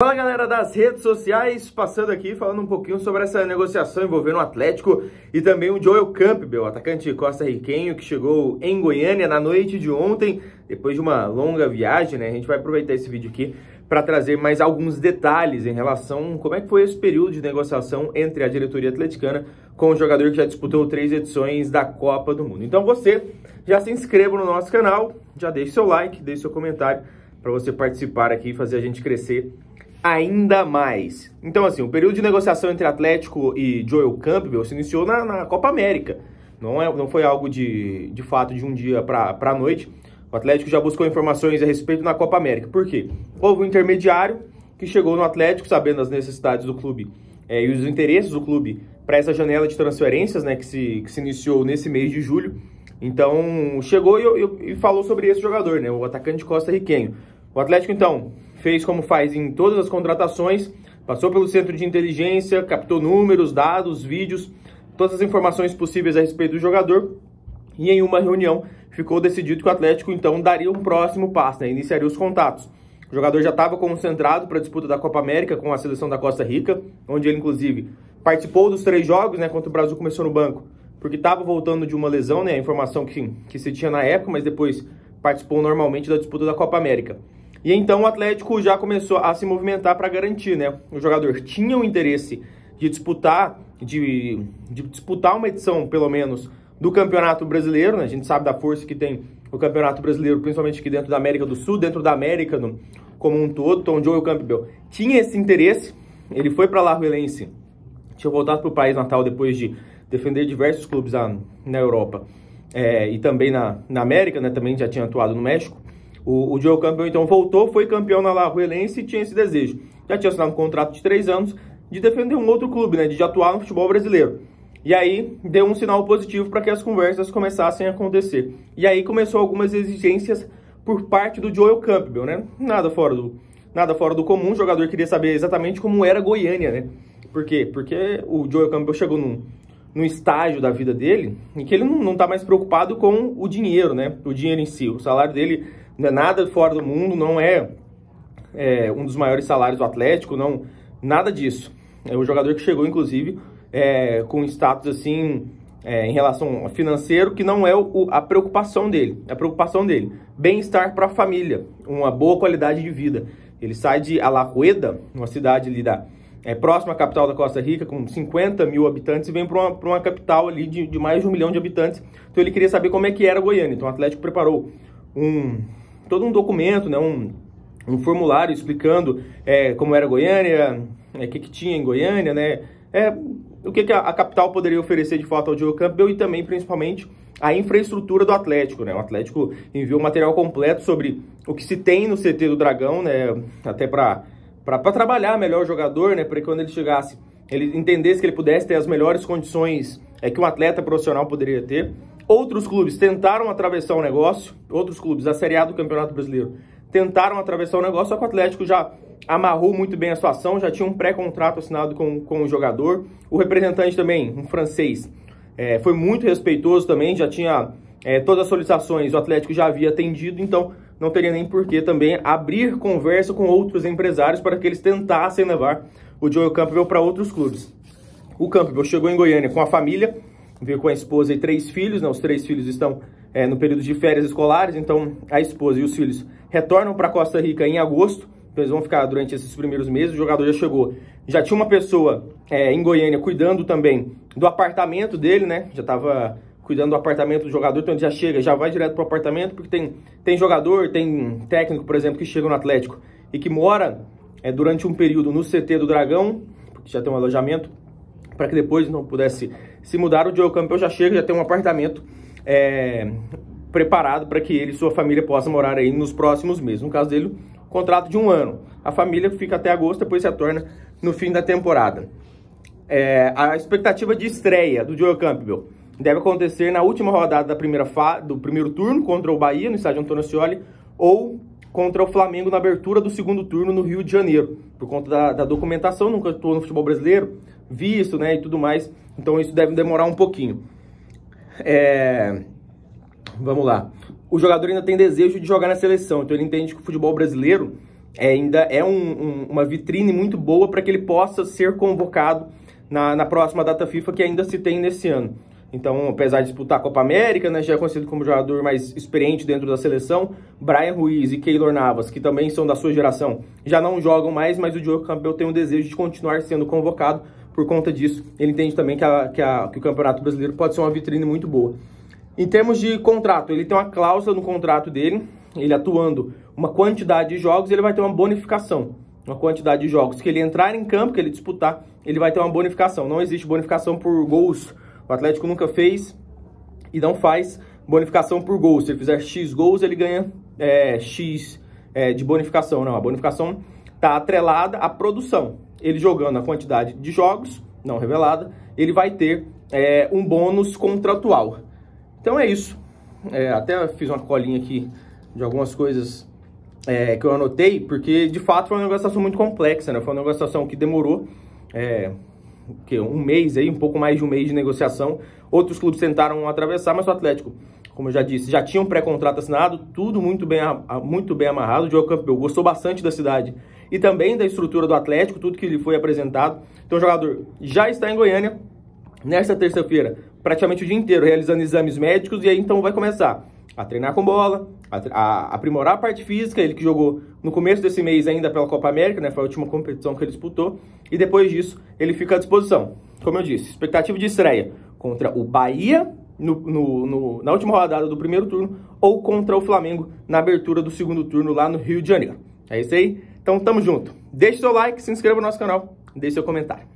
Fala galera das redes sociais, passando aqui falando um pouquinho sobre essa negociação envolvendo o Atlético e também o Joel Campbell, atacante costarriquenho que chegou em Goiânia na noite de ontem, depois de uma longa viagem, né? A gente vai aproveitar esse vídeo aqui para trazer mais alguns detalhes em relação a como é que foi esse período de negociação entre a diretoria atleticana com o jogador que já disputou 3 edições da Copa do Mundo. Então você já se inscreva no nosso canal, já deixe seu like, deixe seu comentário para você participar aqui e fazer a gente crescer ainda mais. Então, assim, o período de negociação entre Atlético e Joel Campbell se iniciou na Copa América. Não foi algo de fato de um dia para a noite. O Atlético já buscou informações a respeito na Copa América. Por quê? Houve um intermediário que chegou no Atlético sabendo as necessidades do clube e os interesses do clube para essa janela de transferências, né, que se iniciou nesse mês de julho. Então, chegou e falou sobre esse jogador, né, o atacante costarriquenho. O Atlético, então, fez como faz em todas as contratações, passou pelo centro de inteligência, captou números, dados, vídeos, todas as informações possíveis a respeito do jogador, e em uma reunião ficou decidido que o Atlético, então, daria um próximo passo, né, iniciaria os contatos. O jogador já estava concentrado para a disputa da Copa América com a seleção da Costa Rica, onde ele, inclusive, participou dos 3 jogos, né, contra o Brasil começou no banco, porque estava voltando de uma lesão, né, a informação que se tinha na época, mas depois participou normalmente da disputa da Copa América. E então o Atlético já começou a se movimentar para garantir, né? O jogador tinha o interesse de disputar uma edição, pelo menos, do Campeonato Brasileiro, né? A gente sabe da força que tem o Campeonato Brasileiro, principalmente aqui dentro da América do Sul, dentro da América como um todo. Então o Joel Campbell tinha esse interesse, ele foi para Alajuelense, tinha voltado para o país natal depois de defender diversos clubes na Europa e também na América, né? Também já tinha atuado no México. O Joel Campbell, então, voltou, foi campeão na Alajuelense e tinha esse desejo. Já tinha assinado um contrato de 3 anos de defender um outro clube, né, de atuar no futebol brasileiro. E aí, deu um sinal positivo para que as conversas começassem a acontecer. E aí, começou algumas exigências por parte do Joel Campbell, né? Nada fora do comum, o jogador queria saber exatamente como era Goiânia, né? Por quê? Porque o Joel Campbell chegou num estágio da vida dele em que ele não está mais preocupado com o dinheiro, né? O dinheiro em si. O salário dele não é nada fora do mundo, não é um dos maiores salários do Atlético, não, nada disso. É um jogador que chegou, inclusive, com status assim, em relação ao financeiro, que não é a preocupação dele. A preocupação dele, bem-estar para a família, uma boa qualidade de vida. Ele sai de Alajuela, uma cidade ali próxima à capital da Costa Rica, com 50 mil habitantes, e vem para uma capital ali de mais de 1 milhão de habitantes. Então ele queria saber como é que era Goiânia. Então o Atlético preparou todo um documento, né, um formulário explicando como era Goiânia, o que tinha em Goiânia, né, o que a capital poderia oferecer de fato ao Joel Campbell e também, principalmente, a infraestrutura do Atlético, né. O Atlético enviou material completo sobre o que se tem no CT do Dragão, né, até para trabalhar melhor o jogador, né, para que quando ele chegasse, ele entendesse que ele pudesse ter as melhores condições que um atleta profissional poderia ter. Outros clubes tentaram atravessar o negócio, outros clubes da Série A do Campeonato Brasileiro tentaram atravessar o negócio, só que o Atlético já amarrou muito bem a situação, já tinha um pré-contrato assinado com o jogador. O representante também, um francês, foi muito respeitoso também, já tinha todas as solicitações, o Atlético já havia atendido, então não teria nem por que também abrir conversa com outros empresários para que eles tentassem levar o Joel Campbell para outros clubes. O Campbell chegou em Goiânia com a família, veio com a esposa e 3 filhos, né? Os 3 filhos estão no período de férias escolares, então a esposa e os filhos retornam para Costa Rica em agosto, então eles vão ficar durante esses primeiros meses. O jogador já chegou, já tinha uma pessoa em Goiânia cuidando também do apartamento dele, né? Já estava cuidando do apartamento do jogador, então ele já chega, já vai direto para o apartamento, porque tem jogador, tem técnico, por exemplo, que chega no Atlético e que mora durante um período no CT do Dragão, porque já tem um alojamento, para que depois não pudesse se mudar. O Joel Campbell já chega, já tem um apartamento preparado para que ele e sua família possam morar aí nos próximos meses. No caso dele, contrato de 1 ano. A família fica até agosto, depois se retorna no fim da temporada. A expectativa de estreia do Joel Campbell deve acontecer na última rodada do primeiro turno contra o Bahia, no estádio Antônio Ascioli, ou contra o Flamengo na abertura do segundo turno no Rio de Janeiro, por conta da documentação. Nunca atuou no futebol brasileiro, visto, né, e tudo mais, então isso deve demorar um pouquinho. Vamos lá. O jogador ainda tem desejo de jogar na seleção, então ele entende que o futebol brasileiro ainda é uma vitrine muito boa para que ele possa ser convocado na próxima data FIFA que ainda se tem nesse ano. Então, apesar de disputar a Copa América, né, já é conhecido como jogador mais experiente dentro da seleção, Bryan Ruiz e Keylor Navas, que também são da sua geração, já não jogam mais, mas o Diogo Campbell tem o desejo de continuar sendo convocado. Por conta disso, ele entende também que o Campeonato Brasileiro pode ser uma vitrine muito boa. Em termos de contrato, ele tem uma cláusula no contrato dele, ele atuando uma quantidade de jogos, ele vai ter uma bonificação. Uma quantidade de jogos que ele entrar em campo, que ele disputar, ele vai ter uma bonificação. Não existe bonificação por gols. O Atlético nunca fez e não faz bonificação por gols. Se ele fizer X gols, ele ganha X de bonificação. Não, a bonificação está atrelada à produção. Ele jogando a quantidade de jogos, não revelada, ele vai ter um bônus contratual. Então é isso. Até fiz uma colinha aqui de algumas coisas que eu anotei, porque de fato foi uma negociação muito complexa, né? Foi uma negociação que demorou um mês, aí, um pouco mais de um mês de negociação. Outros clubes tentaram atravessar, mas o Atlético, como eu já disse, já tinha um pré-contrato assinado, tudo muito bem amarrado. O Diogo Campbell gostou bastante da cidade e também da estrutura do Atlético, tudo que lhe foi apresentado. Então o jogador já está em Goiânia, nesta terça-feira, praticamente o dia inteiro, realizando exames médicos, e aí então vai começar a treinar com bola, a aprimorar a parte física, ele que jogou no começo desse mês ainda pela Copa América, né, foi a última competição que ele disputou, e depois disso ele fica à disposição. Como eu disse, expectativa de estreia contra o Bahia na última rodada do primeiro turno, ou contra o Flamengo na abertura do segundo turno lá no Rio de Janeiro. É isso aí? Então tamo junto. Deixe seu like, se inscreva no nosso canal, deixe seu comentário.